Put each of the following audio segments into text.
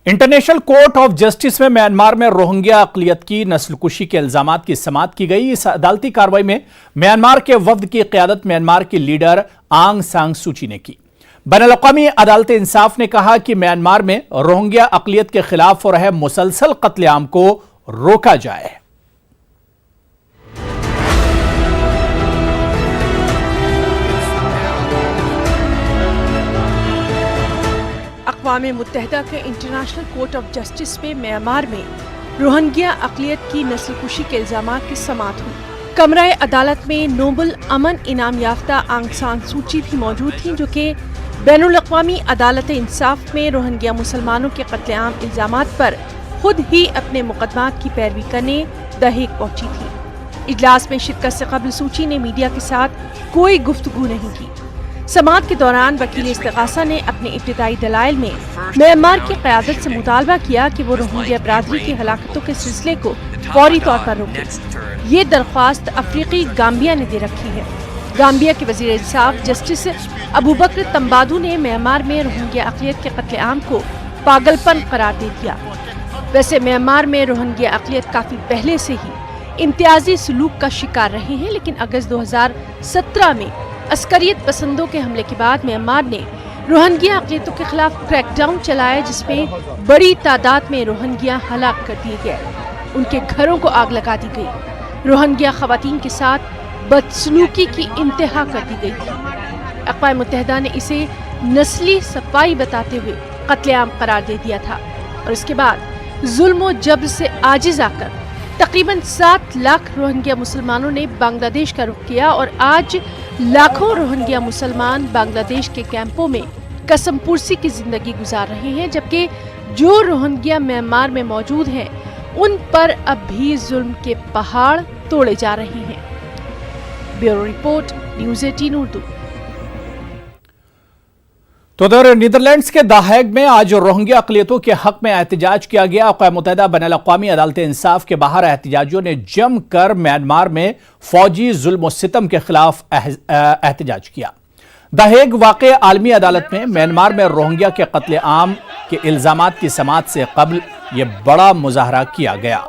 International court of justice में Myanmar में Rohingya अक़लियत की नस्ल कुशी के इल्जामात की समाअत की गई। इस अदालती कार्रवाई में म्यांमार के वफ्द की क़यादत म्यांमार की लीडर आंग सान सूची ने की। बैनुल-अक़वामी अदालत इंसाफ ने कहा कि म्यांमार में रोहिंग्या अक़लियत के खिलाफ हो रहे मुसलसल कत्लेआम को रोका जाए। अक़वाम मुत्तहिदा के इंटरनेशनल कोर्ट ऑफ जस्टिस में म्यांमार में रोहिंग्या अक़लियत की नस्ल कुशी के इल्ज़ामात की समाअत हुई। कमरा अदालत में नोबल अमन इनाम याफ्ता आंग सान सूची भी मौजूद थी, जो कि बैनुल-अक़वामी अदालत इंसाफ में रोहिंग्या मुसलमानों के कत्लेआम इल्ज़ामात पर खुद ही अपने मुकदमात की पैरवी करने द हेग पहुंची थी। इजलास में शिरकत से कबल सूची ने मीडिया के साथ कोई गुफ्तगू नहीं की। समाअत के दौरान वकील इस्तिग़ासा ने अपने इब्तिदाई दलाइल में म्यांमार की क़यादत से मुतालबा किया कि वो रोहिंग्या बरादरी की हलाकतों के सिलसिले को फौरी तौर पर रोके। ये दरख्वास्त अफ्रीकी गाम्बिया ने दे रखी है। गाम्बिया के वज़ीर इंसाफ जस्टिस अबू बकर तंबादू ने म्यांमार में रोहिंग्या अक़लियत के कत्लेआम को पागलपन करार दे दिया। वैसे म्यांमार में रोहिंग्या अक़लियत काफ़ी पहले से ही इम्तियाजी सलूक का शिकार रहे हैं, लेकिन अगस्त 2017 में अस्करियत पसंदों के हमले के बाद म्यांमार ने रोहिंग्या अक़लियतों के खिलाफ क्रैकडाउन चलाया, जिसमें बड़ी तादाद में रोहिंग्या हलाक कर दिए गए, उनके घरों को आग लगा दी गई। रोहिंग्या ख़वातीन के साथ बदसलूकी की इंतहा कर दी गई थी। अक़वाम मुत्तहिदा ने इसे नस्ली सफाई बताते हुए कत्लेआम करार दे दिया था और इसके बाद जुल्म व जबर से आजिज़ आकर तकरीबन 7 लाख रोहिंग्या मुसलमानों ने बांग्लादेश का रुख किया और आज लाखों रोहिंग्या मुसलमान बांग्लादेश के कैंपों में कसमपुरसी की जिंदगी गुजार रहे हैं, जबकि जो रोहिंग्या म्यांमार में मौजूद हैं उन पर अब भी जुल्म के पहाड़ तोड़े जा रहे हैं। Bureau report, news 18 Urdu. तो उधर नीदरलैंड्स के द हेग में आज रोहिंग्या अक़लियतों के हक में एहतजाज किया गया। अक़वाम मुत्तहिदा बैनुल-अक़वामी अदालत इंसाफ के बाहर एहतजाजियों ने जमकर म्यांमार में फौजी जुल्म सितम के खिलाफ एहतजाज किया। द हेग वाक़े आलमी अदालत में म्यांमार में रोहिंग्या के कत्लेआम के इल्ज़ामात की समाअत से कबल यह बड़ा मुज़ाहरा किया गया।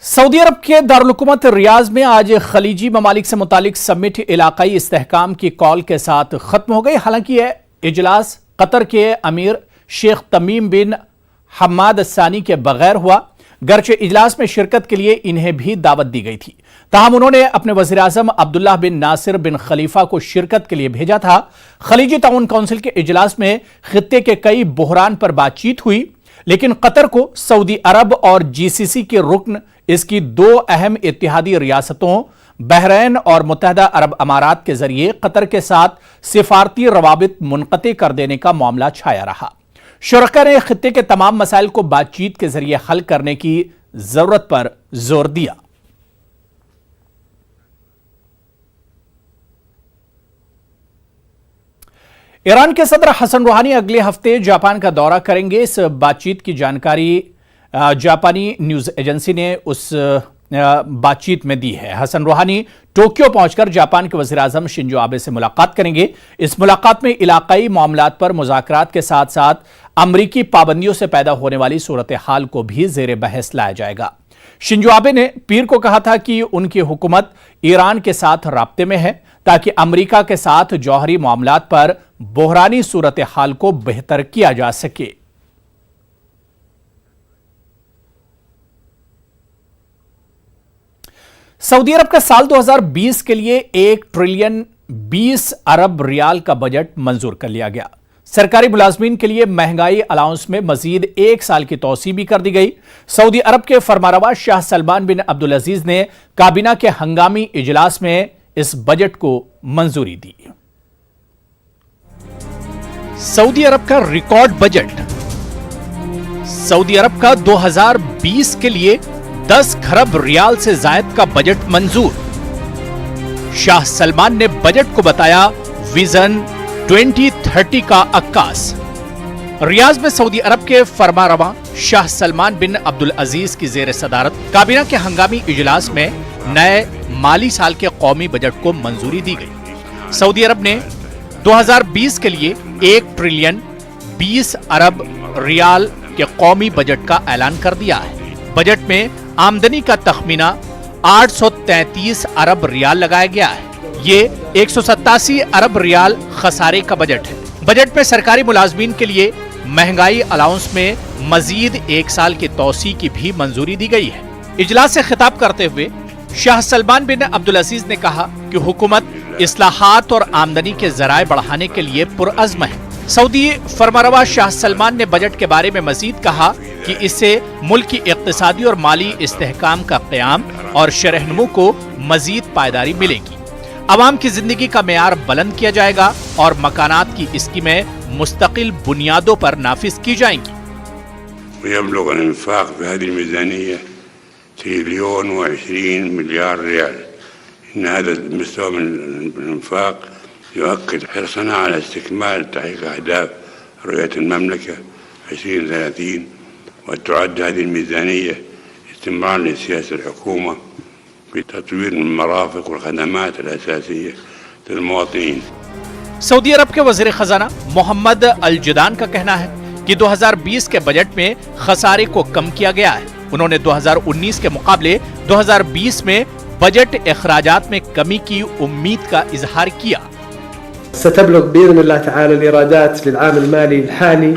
सऊदी अरब के दारुल-हुकूमत रियाज में आज खलीजी ममालिक से मुतालिक समिट इलाकाई इस्तेहकाम की कॉल के साथ खत्म हो गई। हालांकि यह इजलास कतर के अमीर शेख तमीम बिन हम्माद अस्सानी के बगैर हुआ, गर्चे इजलास में शिरकत के लिए इन्हें भी दावत दी गई थी। ताहम उन्होंने अपने वज़ीर आज़म अब्दुल्लाह बिन नासिर बिन खलीफा को शिरकत के लिए भेजा था। खलीजी ताउन काउंसिल के इजलास में खित्ते के कई बहरान पर बातचीत हुई, लेकिन कतर को सऊदी अरब और जीसीसी के रुकन इसकी 2 अहम इत्तेहादी रियासतों बहरैन और मुत्तहिदा अरब अमारात के जरिए कतर के साथ सिफारती रवाबित मुनक़ते कर देने का मामला छाया रहा। शुरका ने खित्ते के तमाम मसाइल को बातचीत के जरिए हल करने की जरूरत पर जोर दिया। ईरान के सदर हसन रूहानी अगले हफ्ते जापान का दौरा करेंगे। इस बातचीत की जानकारी जापानी न्यूज एजेंसी ने उस बातचीत में दी है। हसन रूहानी टोक्यो पहुंचकर जापान के वज़ीर आज़म शिंजो आबे से मुलाकात करेंगे। इस मुलाकात में इलाकाई मामलात पर मुज़ाकरात के साथ साथ अमरीकी पाबंदियों से पैदा होने वाली सूरत हाल को भी ज़ेरे बहस लाया जाएगा। शिंजो आबे ने पीर को कहा था कि उनकी हुकूमत ईरान के साथ राब्ते में है ताकि अमरीका के साथ जौहरी मामलात पर बहरानी सूरत हाल को बेहतर किया जा सके। सऊदी अरब का साल 2020 के लिए 1 ट्रिलियन 20 अरब रियाल का बजट मंजूर कर लिया गया। सरकारी मुलाजमीन के लिए महंगाई अलाउंस में मजीद 1 साल की तौसी भी कर दी गई। सऊदी अरब के फरमारवा शाह सलमान बिन अब्दुल अजीज ने काबीना के हंगामी इजलास में इस बजट को मंजूरी दी। सऊदी अरब का रिकॉर्ड बजट। सऊदी अरब का 2020 के लिए 10 खरब रियाल से जायद का बजट मंजूर। शाह सलमान ने बजट को बताया विजन 2030 का अक्कास। रियाज में सऊदी अरब के फरमारवा शाह सलमान बिन अब्दुल अजीज की जेर सदारत काबीना के हंगामी इजलास में नए माली साल के कौमी बजट को मंजूरी दी गई। सऊदी अरब ने 2020 के लिए 1 ट्रिलियन 20 अरब रियाल के कौमी बजट का ऐलान कर दिया है। बजट में आमदनी का तखमीना 833 अरब रियाल लगाया गया है। ये 187 अरब रियाल खसारे का बजट है। बजट में सरकारी मुलाजमीन के लिए महंगाई अलाउंस में मजीद 1 साल की तौसी की भी मंजूरी दी गई है। इजलास से खिताब करते हुए शाह सलमान बिन अब्दुल अजीज ने कहा कि हुकूमत इस्लाहात और आमदनी के जराए बढ़ाने के लिए पुरअज़्म है। सऊदी फरमारवा शाह सलमान ने बजट के बारे में मजीद कहा कि इससे मुल्क की इक्तिसादी और माली इस्तेहकाम का क़याम और शरहनुमो को मजीद पायदारी मिलेगी। अवाम की जिंदगी का मेयार बुलंद किया जाएगा और मकानात की स्कीमें मुस्तकिल बुनियादों पर नाफिज की जाएंगी। تريليون و20 مليار ريال. إن هذا المستوى من الإنفاق يؤكد حرصنا على استكمال تحقيق أهداف رؤية المملكة 2030 وتعد هذه الميزانية استمرار لسياسة الحكومة في تطوير المرافق والخدمات الأساسية للمواطنين. सऊदी अरब के वज़ीर खजाना मोहम्मद अल जुदान का कहना है कि 2020 के बजट में खसारे को कम किया गया है। उन्होंने 2019 के मुकाबले 2020 में बजट इखराजात में कमी की उम्मीद का इजहार किया। ستبلغ بإذن الله تعالى الإيرادات للعام المالي الحالي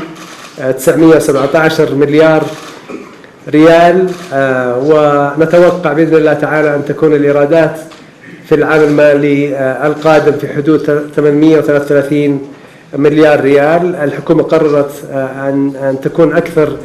917 مليار ريال، ونتوقع بإذن الله تعالى أن تكون الإيرادات في العام المالي القادم في حدود 833 مليار ريال. الحكومة قررت أن تكون أكثر.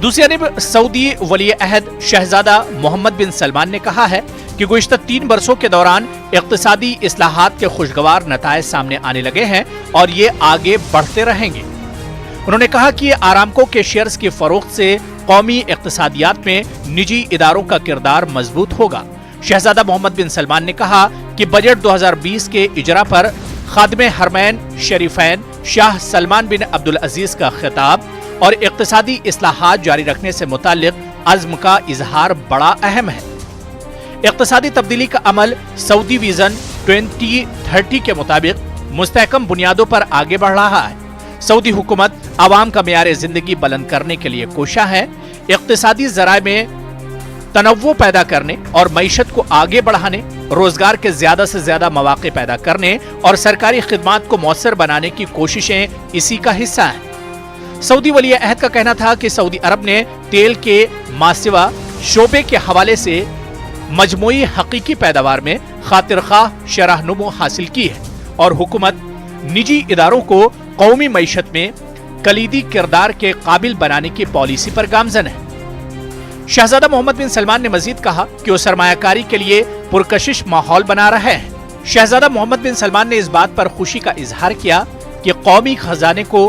दूसरी जानब सऊदी वली अहद शहजादा मोहम्मद बिन सलमान ने कहा है कि गुज़िश्ता 3 बरसों के दौरान इक़्तिसादी इस्लाहात के खुशगवार नताइज सामने आने लगे हैं और ये आगे बढ़ते रहेंगे। उन्होंने कहा कि आरामको के शेयर्स की फरोख्त से कौमी इक़्तिसादियात में निजी इदारों का किरदार मजबूत होगा। शहजादा मोहम्मद बिन सलमान ने कहा कि बजट 2020 के इजरा पर खादिम हरमैन शरीफैन शाह सलमान बिन अब्दुल अजीज का खिताब और इक़्तिसादी इस्लाहात जारी रखने से मुताल्लिक़ अज़्म का इजहार बड़ा अहम है। इक़्तिसादी तब्दीली का अमल सऊदी विजन 2030 के मुताबिक मुस्तहकम बुनियादों पर आगे बढ़ रहा है। सऊदी हुकूमत आवाम का मेयार जिंदगी बुलंद करने के लिए कोशा है। इक़्तिसादी ज़राए में तनव्वो पैदा करने और मईशत को आगे बढ़ाने, रोजगार के ज्यादा से ज्यादा मौके पैदा करने और सरकारी खिदमात को मौसर बनाने की कोशिशें इसी का हिस्सा हैं। सऊदी वली अहद का कहना था कि सऊदी अरब ने तेल के मासिवा शोबे के हवाले से मजमूई हकीकी पैदावार में खातिरख्वाह शरहनुमो हासिल की है और हुकूमत निजी इदारों को कौमी मईशत में कलीदी किरदार के काबिल बनाने की पॉलिसी पर गामजन है। शहजादा मोहम्मद बिन सलमान ने मजीद कहा कि वो सरमायाकारी के लिए पुरकशिश माहौल बना रहे हैं। शहजादा मोहम्मद बिन सलमान ने इस बात पर खुशी का इजहार किया कि कौमी खजाने को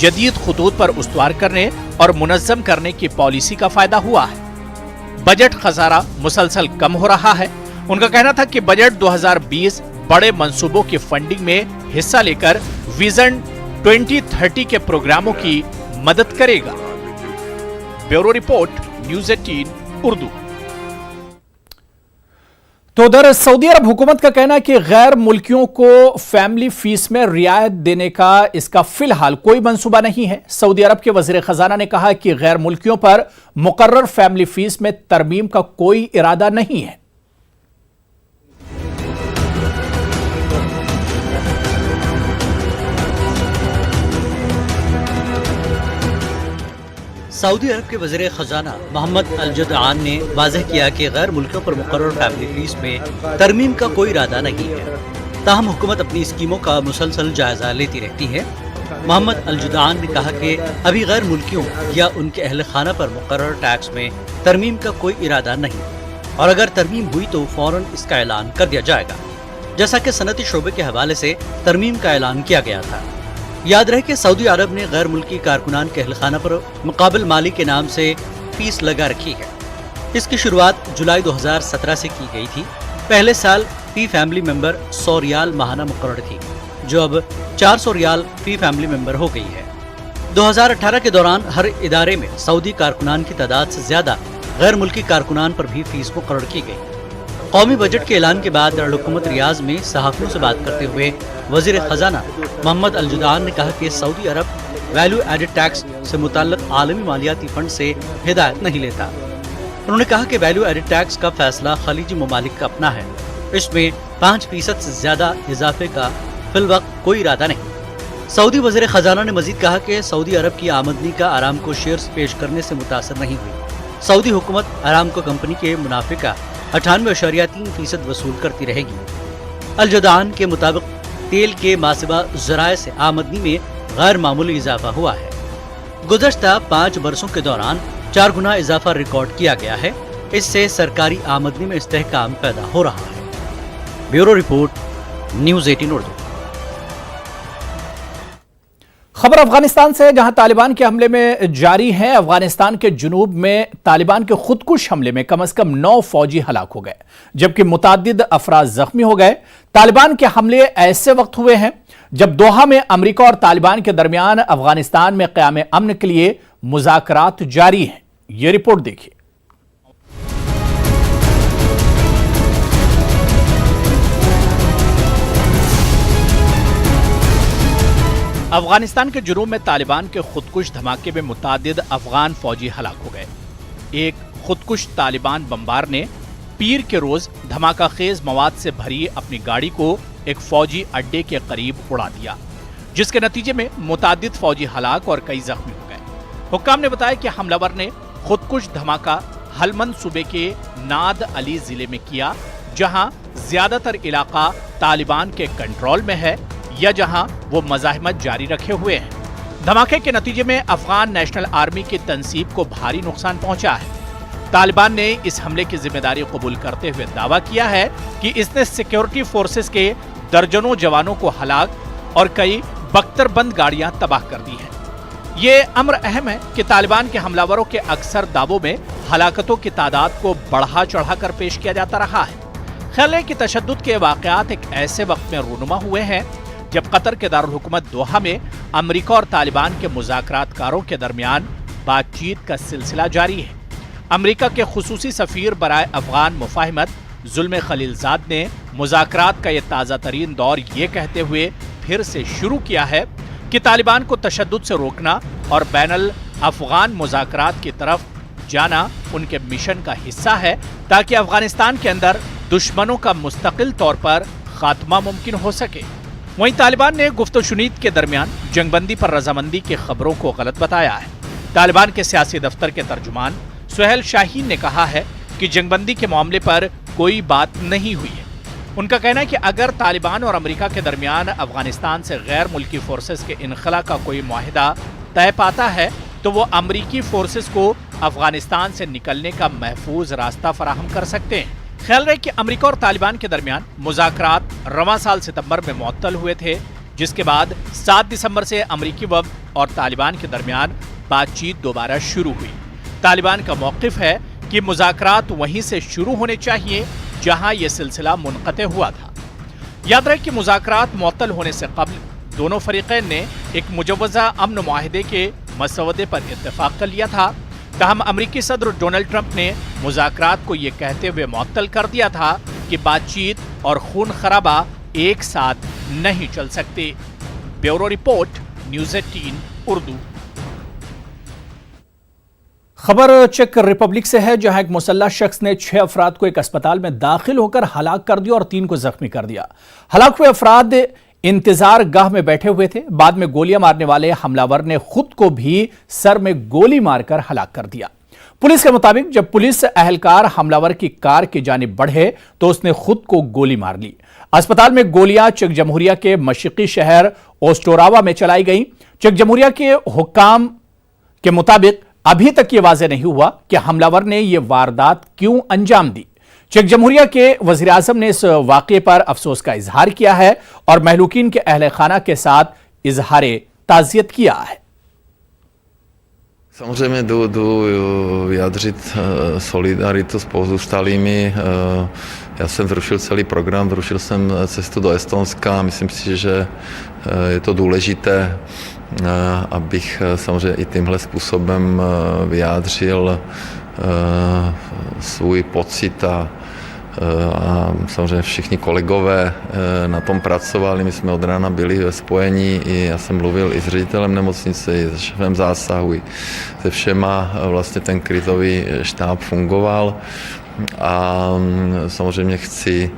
जदीद खुतूत पर उस्तवार करने और मुनज़्ज़म करने की पॉलिसी का फायदा हुआ है। बजट खसारा मुसलसल कम हो रहा है। उनका कहना था कि बजट 2020 बड़े मंसूबों की फंडिंग में हिस्सा लेकर विजन 2030 के प्रोग्रामों की मदद करेगा। Bureau report, news 18 Urdu. तो उधर सऊदी अरब हुकूमत का कहना है कि गैर मुल्कियों को फैमिली फीस में रियायत देने का इसका फिलहाल कोई मंसूबा नहीं है। सऊदी अरब के वज़ीर खजाना ने कहा कि गैर मुल्कियों पर मुकर्रर फैमिली फीस में तरमीम का कोई इरादा नहीं है। सऊदी अरब के वज़ीर ख़जाना मोहम्मद अल जुदान ने वाज़ेह किया कि गैर मुल्कों पर मुकर्रर फैमिली फीस में तरमीम का कोई इरादा नहीं है। ताहम हुकूमत अपनी स्कीमों का मुसलसल जायजा लेती रहती है। मोहम्मद अल जुदान ने कहा कि अभी गैर मुल्कियों या उनके अहल खाना पर मुकर्रर टैक्स में तरमीम का कोई इरादा नहीं और अगर तरमीम हुई तो फौरन इसका ऐलान कर दिया जाएगा, जैसा कि सनती शोबे के हवाले से तरमीम का ऐलान किया गया था। याद रहे कि सऊदी अरब ने गैर मुल्की कारकुनान के अहल खाना पर मुकाबिल माली के नाम से फीस लगा रखी है। इसकी शुरुआत जुलाई 2017 से की गई थी। पहले साल फी फैमिली मेंबर 100 रियाल माहाना मुकर्रर थी, जो अब 400 रियाल फी फैमिली मेंबर हो गई है। 2018 کے دوران ہر ادارے میں سعودی کارکنان کی تعداد سے زیادہ غیر ملکی کارکنان پر بھی فیس مقرر کی گئی۔ قومی بجٹ کے اعلان کے بعد دارالحکومت ریاض میں صحافیوں سے بات کرتے ہوئے وزیر خزانہ محمد الجدعان نے کہا کہ سعودی عرب ویلیو ایڈڈ ٹیکس سے متعلق عالمی مالیاتی فنڈ سے ہدایت نہیں لیتا۔ انہوں نے کہا کہ ویلیو ایڈڈ ٹیکس کا فیصلہ خلیجی ممالک کا اپنا ہے، اس میں 5% سے زیادہ اضافے کا فی الوقت کوئی ارادہ نہیں۔ سعودی وزیر خزانہ نے مزید کہا کہ سعودی عرب کی آمدنی کا آرامکو شیئرز پیش کرنے سے متاثر نہیں ہوئی۔ سعودی حکومت آرامکو کمپنی کے منافع کا 98.3% وصول کرتی رہے گی۔ الجدعان کے مطابق تیل کے ماسبہ ذرائع سے آمدنی میں غیر معمولی اضافہ ہوا ہے۔ گزشتہ 5 برسوں کے دوران 4 گنا اضافہ ریکارڈ کیا گیا ہے، اس سے سرکاری آمدنی میں استحکام پیدا ہو رہا ہے۔ Bureau report, news 18 Urdu. خبر افغانستان سے، جہاں طالبان کے حملے میں جاری ہیں۔ افغانستان کے جنوب میں طالبان کے خودکش حملے میں کم از کم 9 فوجی ہلاک ہو گئے، جبکہ متعدد افراد زخمی ہو گئے۔ طالبان کے حملے ایسے وقت ہوئے ہیں جب دوحہ میں امریکہ اور طالبان کے درمیان افغانستان میں قیام امن کے لیے مذاکرات جاری ہیں۔ یہ رپورٹ دیکھیے۔ افغانستان کے جنوب میں طالبان کے خودکش دھماکے میں متعدد افغان فوجی ہلاک ہو گئے۔ ایک خودکش طالبان بمبار نے پیر کے روز دھماکہ خیز مواد سے بھری اپنی گاڑی کو ایک فوجی اڈے کے قریب اڑا دیا، جس کے نتیجے میں متعدد فوجی ہلاک اور کئی زخمی ہو گئے۔ حکام نے بتایا کہ حملہ ور نے خودکش دھماکہ ہلمند صوبے کے ناد علی ضلع میں کیا، جہاں زیادہ تر علاقہ طالبان کے کنٹرول میں ہے یا جہاں وہ مزاحمت جاری رکھے ہوئے ہیں۔ دھماکے کے نتیجے میں افغان نیشنل آرمی کی تنصیب کو بھاری نقصان پہنچا ہے۔ طالبان نے اس حملے کی ذمہ داری قبول کرتے ہوئے دعویٰ کیا ہے کہ اس نے سیکیورٹی فورسز کے درجنوں جوانوں کو ہلاک اور کئی بختر بند گاڑیاں تباہ کر دی ہیں۔ یہ امر اہم ہے کہ طالبان کے حملہ وروں کے اکثر دعووں میں ہلاکتوں کی تعداد کو بڑھا چڑھا کر پیش کیا جاتا رہا ہے۔ خیال ہے کہ تشدد کے واقعات ایک ایسے وقت میں رونما ہوئے ہیں جب قطر کے دارالحکومت دوحہ میں امریکہ اور طالبان کے مذاکرات کاروں کے درمیان بات چیت کا سلسلہ جاری ہے۔ امریکہ کے خصوصی سفیر برائے افغان مفاہمت ظلم خلیل زاد نے مذاکرات کا یہ تازہ ترین دور یہ کہتے ہوئے پھر سے شروع کیا ہے کہ طالبان کو تشدد سے روکنا اور بین الافغان مذاکرات کی طرف جانا ان کے مشن کا حصہ ہے، تاکہ افغانستان کے اندر دشمنوں کا مستقل طور پر خاتمہ ممکن ہو سکے۔ وہیں طالبان نے گفت و شنید کے درمیان جنگ بندی پر رضامندی کی خبروں کو غلط بتایا ہے۔ طالبان کے سیاسی دفتر کے ترجمان سہیل شاہین نے کہا ہے کہ جنگ بندی کے معاملے پر کوئی بات نہیں ہوئی ہے۔ ان کا کہنا ہے کہ اگر طالبان اور امریکہ کے درمیان افغانستان سے غیر ملکی فورسز کے انخلا کا کوئی معاہدہ طے پاتا ہے تو وہ امریکی فورسز کو افغانستان سے نکلنے کا محفوظ راستہ فراہم کر سکتے ہیں۔ خیال رہے کہ امریکہ اور طالبان کے درمیان مذاکرات رواں سال ستمبر میں معطل ہوئے تھے، جس کے بعد 7 دسمبر سے امریکی وفد اور طالبان کے درمیان بات چیت دوبارہ شروع ہوئی۔ طالبان کا موقف ہے کہ مذاکرات وہیں سے شروع ہونے چاہیے جہاں یہ سلسلہ منقطع ہوا تھا۔ یاد رہے کہ مذاکرات معطل ہونے سے قبل دونوں فریقین نے ایک مجوزہ امن معاہدے کے مسودے پر اتفاق کر لیا تھا، تاہم امریکی صدر ڈونلڈ ٹرمپ نے مذاکرات کو یہ کہتے ہوئے معطل کر دیا تھا کہ بات چیت اور خون خرابہ ایک ساتھ نہیں چل سکتے۔ Bureau report, news 18 Urdu. خبر چیک ریپبلک سے ہے، جہاں ایک مسلح شخص نے 6 افراد کو ایک اسپتال میں داخل ہو کر ہلاک کر دیا اور 3 کو زخمی کر دیا۔ ہلاک ہوئے افراد انتظار گاہ میں بیٹھے ہوئے تھے۔ بعد میں گولیاں مارنے والے حملہ ور نے خود کو بھی سر میں گولی مار کر ہلاک کر دیا۔ پولیس کے مطابق جب پولیس اہلکار حملہ ور کی کار کی جانب بڑھے تو اس نے خود کو گولی مار لی۔ اسپتال میں گولیاں چیک جمہوریہ کے مشرقی شہر اوسٹوراوا میں چلائی گئیں۔ چیک جمہوریہ کے حکام کے مطابق ابھی تک یہ واضح نہیں ہوا کہ حملہ ور نے یہ واردات کیوں انجام دی۔ چیک جمہوریہ کے وزیر اعظم نے اس واقعے پر افسوس کا اظہار کیا ہے اور مہلوکین کے اہل خانہ کے ساتھ اظہار تعزیت کیا ہے۔ Samozřejmě jdu vyjádřit solidaritu s pozůstalými. Já jsem zrušil celý program, zrušil jsem cestu do Estonska. Myslím si, že je to důležité, abych samozřejmě i tímhle způsobem vyjádřil svůj pocit a samozřejmě všichni kolegové na tom pracovali, my jsme od rána byli ve spojení, i já jsem mluvil i s ředitelem nemocnice, i s šéfem zásahu, i se všema, vlastně ten krizový štáb fungoval a samozřejmě chci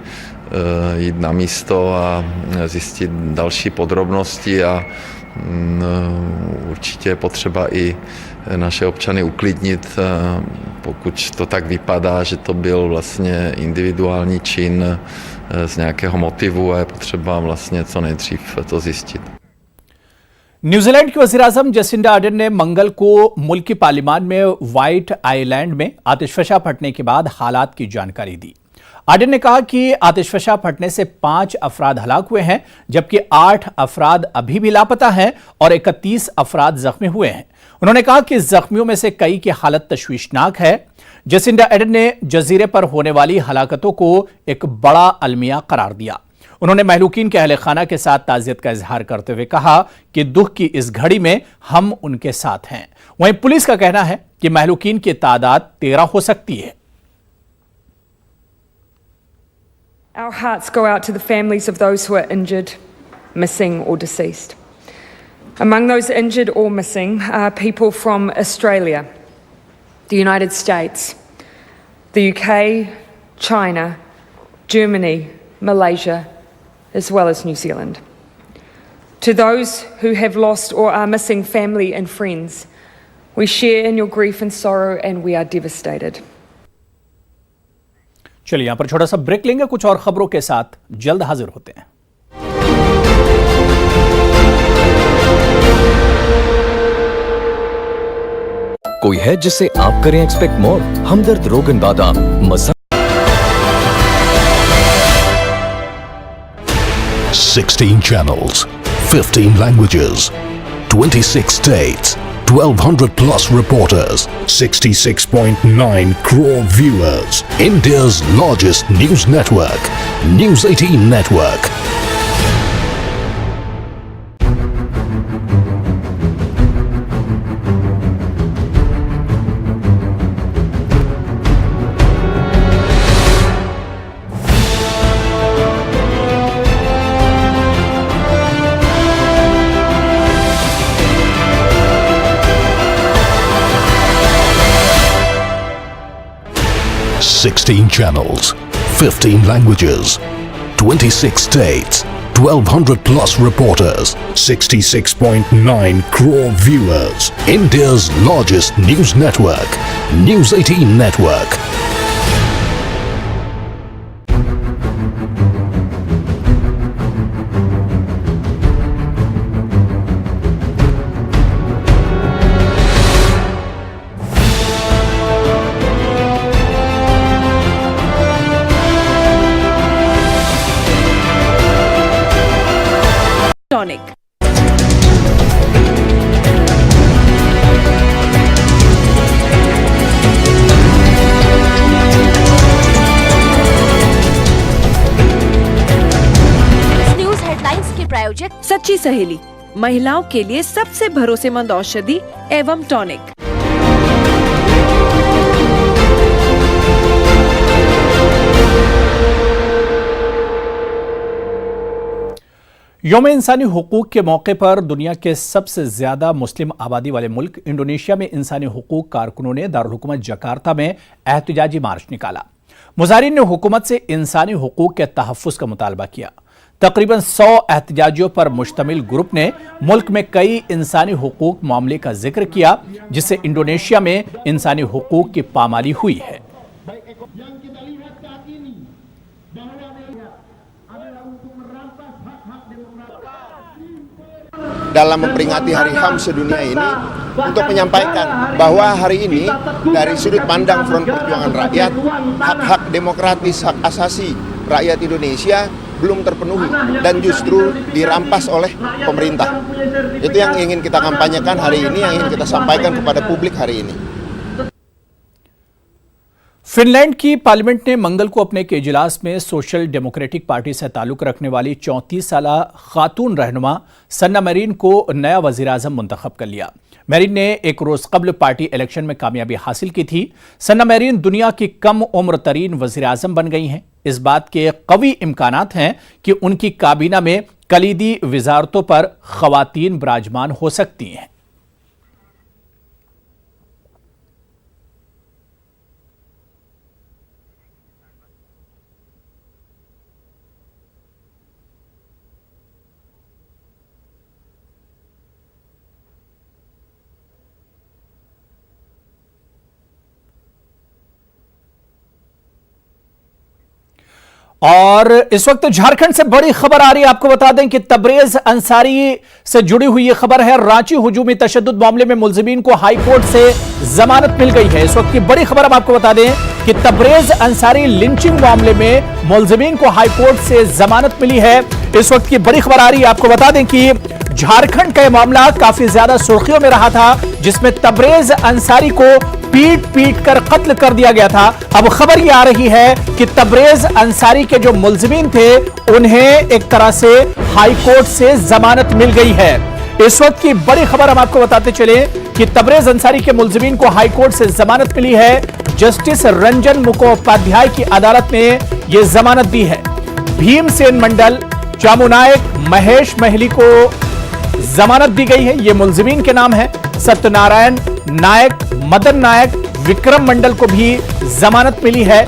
jít na místo a zjistit další podrobnosti a určitě je potřeba i naše občany uklidnit, pokud to tak vypadá, že to byl vlastně individuální čin z nějakého motivu a je potřeba vlastně co nejdřív to zjistit. New Zealand की वज़ीर-ए-आज़म Jacinda Ardern ने मंगल को मुल्क की पार्लियामान में white island में आतिशफशा फटने के बाद हालात की जानकारी दी। आर्डर्न ने कहा कि आतिशफशा फटने से 5 अफराद हलाक हुए हैं, जबकि 8 अफराद अभी भी लापता हैं और 31 अफराद जख्मी हुए हैं। उन्होंने कहा कि जख्मियों में से कई की हालत तशवीशनाक है। जसिंडा आर्डर्न ने जजीरे पर होने वाली हलाकतों को एक बड़ा अलमिया करार दिया। उन्होंने महलूकीन के अहले खाना के साथ ताज़ियत का इजहार करते हुए कहा कि दुख की इस घड़ी में हम उनके साथ हैं। वहीं पुलिस का कहना है कि महलूकीन की तादाद 13 हो सकती है। Our hearts go out to the families of those who are injured, missing or deceased. Among those injured or missing are people from Australia, the United States, the UK, China, Germany, Malaysia, as well as New Zealand. To those who have lost or are missing family and friends, we share in your grief and sorrow and we are devastated. चलिए यहां पर छोटा सा break लेंगे, कुछ और खबरों के साथ जल्द हाजिर होते हैं। कोई है जिससे आप करें एक्सपेक्ट मोर? हमदर्द रोगन बादाम मसा 16 channels, 15 languages, 26 states, 1200 plus reporters, 66.9 crore viewers. India's largest news network, News 18 Network. Sixteen channels, 15 languages, 26 states, 1200 plus reporters, 66.9 crore viewers. India's largest news network, News 18 Network. Tonic. News headlines के प्रायोजक सच्ची सहेली, महिलाओं के लिए सबसे भरोसेमंद औषधि एवं टॉनिक। यौम इंसानी हुकूक के मौके पर दुनिया के सबसे ज्यादा मुस्लिम आबादी वाले मुल्क इंडोनेशिया में इंसानी हुकूक कारकुनों ने दारुल हुकूमत जकार्ता में एहतजाजी मार्च निकाला। मुजाहिरीन ने हुकूमत से इंसानी हुकूक के तहफ़्फ़ुज़ का मुतालबा किया। तकरीबन 100 एहतजाजियों पर मुश्तमिल ग्रुप ने मुल्क में कई इंसानी हुकूक मामले का जिक्र किया, जिससे इंडोनेशिया में इंसानी हुकूक की पामाली हुई है। dalam memperingati Hari HAM sedunia ini untuk menyampaikan bahwa hari ini dari sudut pandang Front Perjuangan Rakyat, hak-hak demokratis, hak asasi rakyat Indonesia belum terpenuhi dan justru dirampas oleh pemerintah. Itu yang ingin kita kampanyekan hari ini, yang ingin kita sampaikan kepada publik hari ini. Finland की parliament ने मंगल को अपने एक इजलास में social democratic party से ताल्लुक रखने वाली 34 साला खातून रहनुमा सन्ना मेरिन को नया वजीर आजम मुंतखब कर लिया। मेरिन ने एक रोज कबल पार्टी इलेक्शन में कामयाबी हासिल की थी। सन्ना मेरिन दुनिया की कम उम्र तरीन वजीर आजम बन गई हैं। इस बात के कवी इम्कानात हैं कि उनकी काबीना में कलीदी वजारतों पर खवातीन विराजमान हो सकती हैं। और इस वक्त झारखंड से बड़ी खबर आ रही है। आपको बता दें कि तबरेज अंसारी से जुड़ी हुई ये खबर है। रांची हुजूमी तशद्दुद मामले में मुलजिमीन को हाई कोर्ट से जमानत मिल गई है। इस वक्त की बड़ी खबर हम आपको बता दें कि तबरेज अंसारी लिंचिंग मामले में मुलजिमीन को हाई कोर्ट से जमानत मिली है। इस वक्त की बड़ी खबर आ रही है। आपको बता दें कि झारखंड का यह मामला काफी ज्यादा सुर्खियों में रहा था, जिसमें तबरेज अंसारी को पीट पीट कर कत्ल कर दिया गया था। अब खबर यह आ रही है कि तबरेज अंसारी के जो मुलजिमीन थे उन्हें एक तरह से हाई कोर्ट से जमानत मिल गई है। इस वक्त की बड़ी खबर हम आपको बताते चले कि तबरेज अंसारी के मुलजिमीन को हाई कोर्ट से जमानत मिली है। जस्टिस रंजन मुखोपाध्याय की अदालत ने यह जमानत दी है। भीमसेन मंडल, चामू नायक, महेश महली को जमानत दी गई है। यह मुलजिमीन के नाम है। सत्यनारायण नायक, मदन नायक, विक्रम मंडल को भी जमानत मिली है।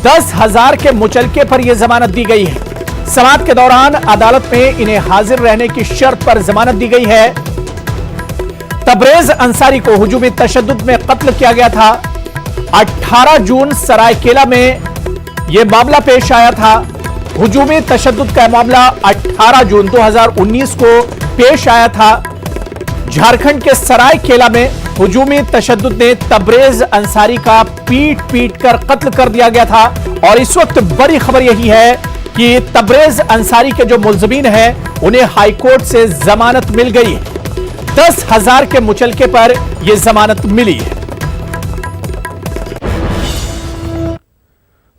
10,000 के मुचलके पर यह जमानत दी गई है। समाअत के दौरान अदालत में इन्हें हाजिर रहने की शर्त पर जमानत दी गई है। तबरेज अंसारी को हुजूमी तशद्दुद में कत्ल किया गया था। 18 जून सरायकेला में यह मामला पेश आया था। हुजूमी तशद्दुद का मामला 18 जून 2019 को पेश आया था। झारखंड के सरायकेला में हुजूमी तशद्दुद ने तबरेज अंसारी का पीट पीट कर कत्ल कर दिया गया था। और इस वक्त बड़ी खबर यही है कि तबरेज अंसारी के जो मुलजिमीन हैं उन्हें हाईकोर्ट से जमानत मिल गई है। 10,000 के मुचलके पर यह जमानत मिली है।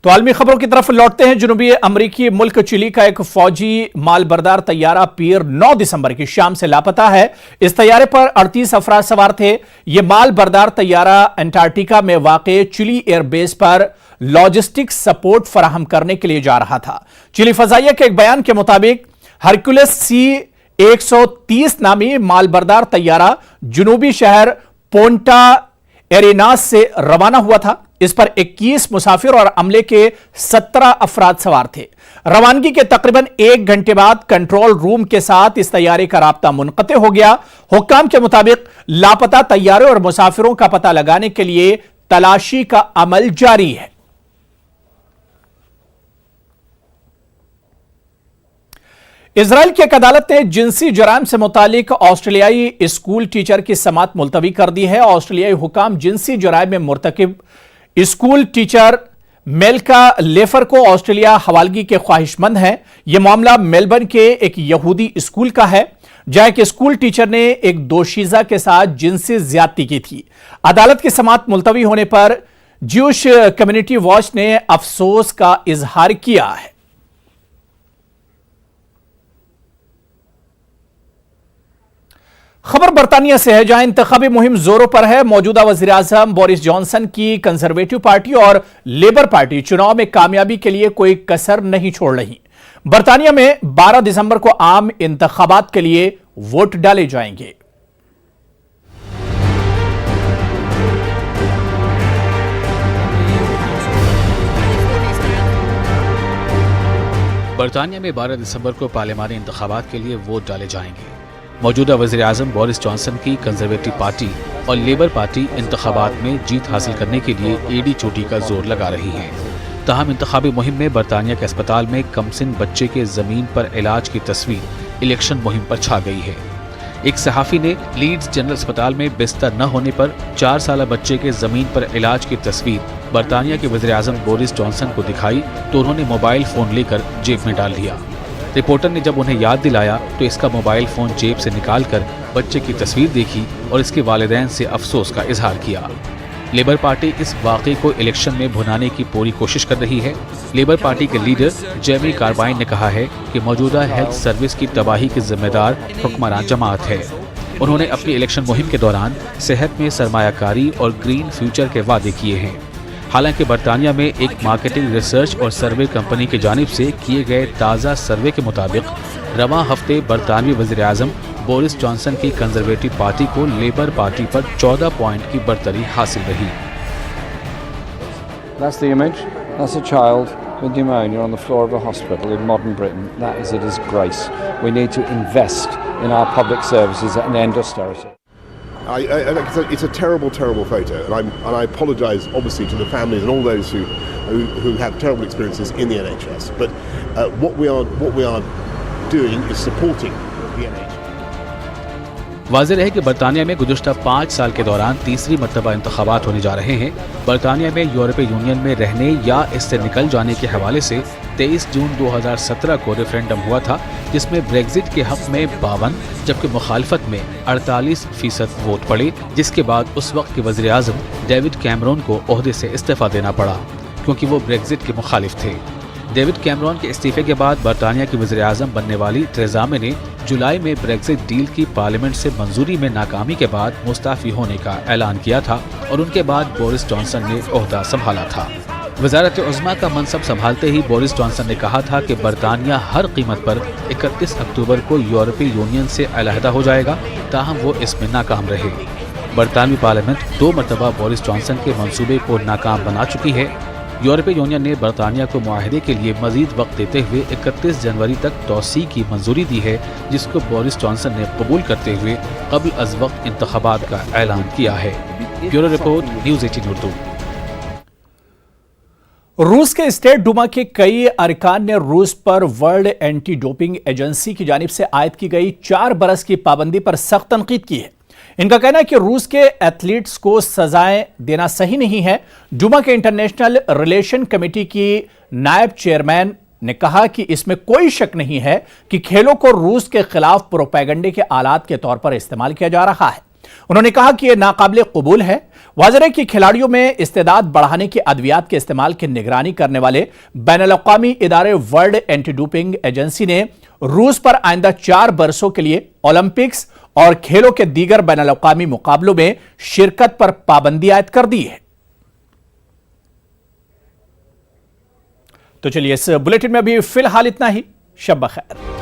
तो आलमी खबरों की तरफ लौटते हैं। जनूबी अमरीकी मुल्क चिली का एक फौजी मालबरदार तैयारा पियर 9 दिसंबर की शाम से लापता है। इस तैयारे पर 38 अफराद सवार थे। यह मालबरदार तैयारा अंटार्कटिका में वाक़े चिली एयरबेस पर लॉजिस्टिक्स सपोर्ट फराहम करने के लिए जा रहा था। चिली फजाइया के एक बयान के मुताबिक हरक्यूलिस C-130 नामी मालबरदार तैयारा जनूबी शहर पोंटा एरेनास से रवाना हुआ था। इस पर 21 मुसाफिर और अमले के 17 अफराद सवार थे। रवानगी के तकरीबन 1 घंटे बाद कंट्रोल रूम के साथ इस तैयारे का राब्ता मुनक़ते हो गया। हुक्काम के मुताबिक लापता तैयारे और मुसाफिरों का पता लगाने के लिए तलाशी का अमल जारी है। इजराइल की एक अदालत ने जिनसी जराइम से मुतालिक ऑस्ट्रेलियाई स्कूल टीचर की समाअत मुलतवी कर दी है। ऑस्ट्रेलियाई हुकाम जिनसी जराइम में मुर्तकिब स्कूल टीचर मेलका लेफर को ऑस्ट्रेलिया हवालगी के ख्वाहिशमंद हैं। यह मामला मेलबर्न के एक यहूदी स्कूल का है, जहां एक स्कूल टीचर ने एक दोशीजा के साथ जिनसी ज्यादती की थी। अदालत की समाअत मुलतवी होने पर ज्यूश कम्युनिटी वॉच ने अफसोस का इजहार किया है। खबर बर्तानिया से है, जहां इंतखाबी मुहिम जोरों पर है। मौजूदा वजीर आजम बोरिस जॉनसन की कंजर्वेटिव पार्टी और लेबर पार्टी चुनाव में कामयाबी के लिए कोई कसर नहीं छोड़ रही। बर्तानिया में 12 दिसंबर को आम इंतखाबात के लिए वोट डाले जाएंगे। बर्तानिया में 12 दिसंबर को पार्लियामानी इंतखाबात के लिए वोट डाले जाएंगे। मौजूदा वज़ीर आज़म बोरिस जॉनसन की कंजर्वेटिव पार्टी और लेबर पार्टी इंतखाबात में जीत हासिल करने के लिए एड़ी चोटी का जोर लगा रही हैं। ताहम इंतखाबी मुहिम में बरतानिया के अस्पताल में कमसिन बच्चे के ज़मीन पर इलाज की तस्वीर इलेक्शन मुहिम पर छा गई है। एक सहाफ़ी ने लीड्स जनरल अस्पताल में बिस्तर न होने पर 4 साल बच्चे के ज़मीन पर इलाज की तस्वीर برطانیہ کے وزیر اعظم بورس جانسن کو دکھائی تو انہوں نے موبائل فون لے کر جیب میں ڈال دیا۔ رپورٹر نے جب انہیں یاد دلایا تو اس کا موبائل فون جیب سے نکال کر بچے کی تصویر دیکھی اور اس کے والدین سے افسوس کا اظہار کیا۔ لیبر پارٹی اس واقعے کو الیکشن میں بھنانے کی پوری کوشش کر رہی ہے۔ لیبر پارٹی کے لیڈر جیمی کاربائن نے کہا ہے کہ موجودہ ہیلتھ سروس کی تباہی کی ذمہ دار حکمران جماعت ہے۔ انہوں نے اپنی الیکشن مہم کے دوران صحت میں سرمایہ کاری اور گرین فیوچر کے وعدے کیے ہیں۔ حالانکہ برطانیہ میں ایک مارکیٹنگ ریسرچ اور سروے کمپنی کی جانب سے کیے گئے تازہ سروے کے مطابق رواں ہفتے برطانوی وزیر اعظم بورس جانسن کی کنزرویٹو پارٹی کو لیبر پارٹی پر 14 پوائنٹ کی برتری حاصل رہی۔ That's the image. That's a child with pneumonia on the floor of a hospital in modern Britain. That is a disgrace. We need to invest in our public services and end austerity. It's a terrible, terrible photo, and I apologise obviously to the families and all those who have terrible experiences in the NHS. But what we are doing is supporting the NHS. واضح ہے کہ برطانیہ میں گزشتہ 5 سال کے دوران تیسری مرتبہ انتخابات ہونے جا رہے ہیں۔ برطانیہ میں یورپی یونین میں رہنے یا اس سے نکل جانے کے حوالے سے 23 جون 2017 کو ریفرینڈم ہوا تھا، جس میں بریگزٹ کے حق میں 52 جبکہ مخالفت میں 48% ووٹ پڑے، جس کے بعد اس وقت کے وزیر اعظم ڈیوڈ کیمرون کو عہدے سے استعفیٰ دینا پڑا کیونکہ وہ بریگزٹ کے مخالف تھے۔ ڈیوڈ کیمرون کے استعفے کے بعد برطانیہ کی وزیر اعظم بننے والی تریزا مے نے جولائی میں بریگزٹ ڈیل کی پارلیمنٹ سے منظوری میں ناکامی کے بعد مستعفی ہونے کا اعلان کیا تھا اور ان کے بعد بورس جانسن نے عہدہ سنبھالا تھا۔ وزارت عظمیٰ کا منصب سنبھالتے ہی بورس جانسن نے کہا تھا کہ برطانیہ ہر قیمت پر 31 اکتوبر کو یورپی یونین سے علیحدہ ہو جائے گا، تاہم وہ اس میں ناکام رہے۔ برطانوی پارلیمنٹ 2 مرتبہ بورس جانسن کے منصوبے کو ناکام بنا چکی ہے۔ یورپی یونین نے برطانیہ کو معاہدے کے لیے مزید وقت دیتے ہوئے 31 جنوری تک توسیع کی منظوری دی ہے، جس کو بورس جانسن نے قبول کرتے ہوئے قبل از وقت انتخابات کا اعلان کیا ہے۔ Bureau report, news 18 Urdu. روس کے اسٹیٹ ڈوما کے کئی ارکان نے روس پر ورلڈ اینٹی ڈوپنگ ایجنسی کی جانب سے عائد کی گئی 4 برس کی پابندی پر سخت تنقید کی ہے۔ ان کا کہنا ہے کہ روس کے ایتھلیٹس کو سزائیں دینا صحیح نہیں ہے۔ ڈوما کے انٹرنیشنل ریلیشن کمیٹی کی نائب چیئرمین نے کہا کہ اس میں کوئی شک نہیں ہے کہ کھیلوں کو روس کے خلاف پروپیگنڈے کے آلات کے طور پر استعمال کیا جا رہا ہے۔ انہوں نے کہا کہ یہ ناقابل قبول ہے۔ واضح ہے کہ کھلاڑیوں میں استعداد بڑھانے کے ادویات کے استعمال کی نگرانی کرنے والے بین الاقوامی ادارے ورلڈ اینٹی ڈوپنگ ایجنسی نے روس پر آئندہ 4 برسوں کے لیے اولمپکس اور کھیلوں کے دیگر بین الاقوامی مقابلوں میں شرکت پر پابندی عائد کر دی ہے۔ تو چلیے اس بلیٹن میں ابھی فی الحال اتنا ہی۔ شب بخیر۔